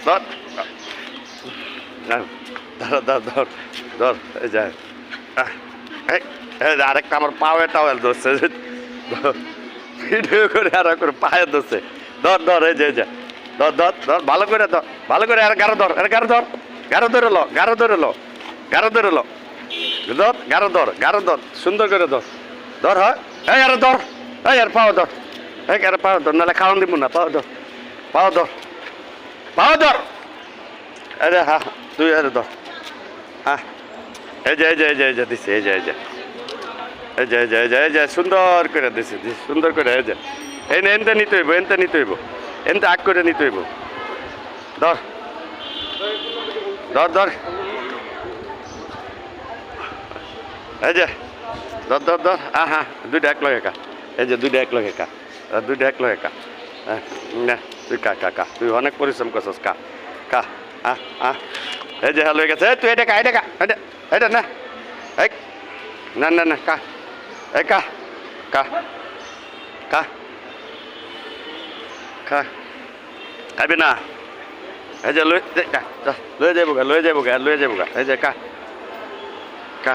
ধর ধর ধর ধর ধর এই যায় আরেকটা আমার পাওয়ে টাওয়েল ধরছে ভিডিও করে আর করে পায়ে ধরছে ধর ধর এই যে ধর ধর ধর ভালো করে ধর ভালো করে আর গারো ধর আর গারো ধর গারো ধরে লো গারো ধরে লো গারো ধরে লো ধর গারো ধর সুন্দর করে ধর ধর হয় এই আর ধর এই আর পাও ধর এই আর পাও ধর নাহলে খাওয়ান দিব না পাও ধর পাও ধর পাও ধর আরে হ্যাঁ তুই আরে ধর হ্যাঁ এই যে এই যে এই যে এই যে দিছে এই যে এই যে এই যে এই যে এই যে এই যে সুন্দর করে দিছে সুন্দর করে এই যে এই না এনতে নিতে হইব এনতে নিতে হইব এনতে আগ করে নিতে হইব ধর ধর ধর এই যে ধর ধর ধর হ্যাঁ দুইটা এক লগে কা এই যে দুইটা এক লগে কা দুইটা এক লগে কা হ্যাঁ না তুই কা কা কা তুই অনেক পরিশ্রম করছিস কা কা এই যে হয়ে গেছে তুই এটা কা এটা কা এটা এটা না এই না না না কা এই কা কা কা কা খাবি না এই যে লয়ে যাবো গা লয়ে যাবো গা লয়ে যাবো গা এই যে কা কা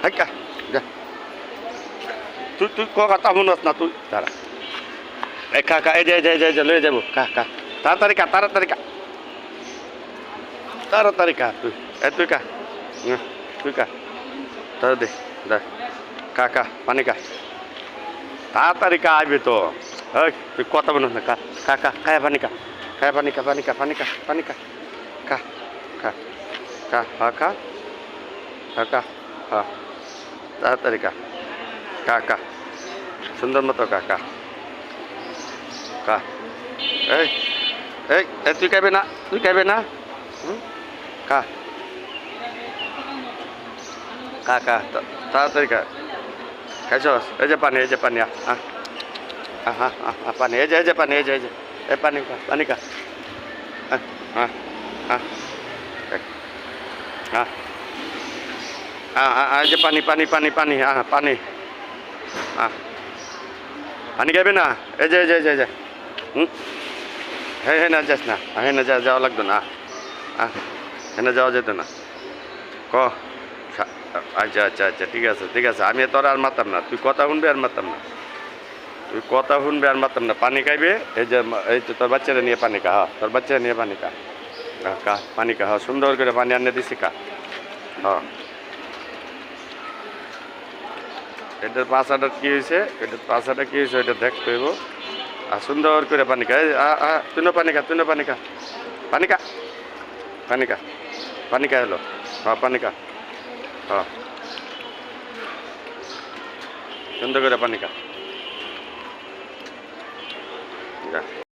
এই কা যা তুই তুই কথা শুনস না তুই তারা এই কা কা এই যে লয়ে যাবো কা কা তাড়াতাড়ি কা তাড়াতাড়ি কা তাড়াতাড়ি কা তুই এই তুই কা তুই কা তাড়া দে দেখ কা কা পানি কা তাড়াতাড়ি কা আইবি তো এই তুই কথা বলিস না কা কা কা খায় পানি কা খায় পানি কা পানি কা পানি কা পানি কা কা কা কা হা কা হা কা হা তাড়াতাড়ি কা কা কা সুন্দর মতো কা কা কা এই এই তুই খাইবে না তুই খাইবে না কা কা কা তাড়াতাড়ি কা খাইছস এই যে পানি পানি এই যে পানি এই যে এই পানি কা পানি কা এই যে পানি পানি পানি পানি পানি পানি খাইবে না এই যে হ্যাঁ না যাস না হ্যাঁ না যাওয়া লাগতো না হ্যাঁ যাওয়া যেত না ক আচ্ছা আচ্ছা আচ্ছা ঠিক আছে আমি তোর আর মারতাম না তুই কথা শুনবি আর মারতাম না তুই কথা শুনবি আর মারতাম না পানি খাইবে এই যে এই তো তোর বাচ্চারা নিয়ে পানি খা তোর বাচ্চারা নিয়ে পানি খা কা পানি খা সুন্দর করে পানি আনে দিছি কা এটার পাশাটা কি হয়েছে এটা দেখতে হইব আর সুন্দর করে পানি খা তুই পানি খা পানি খা পানি খা পানি খা পানি খা হলো পানি খা সুন্দর করে পানি খা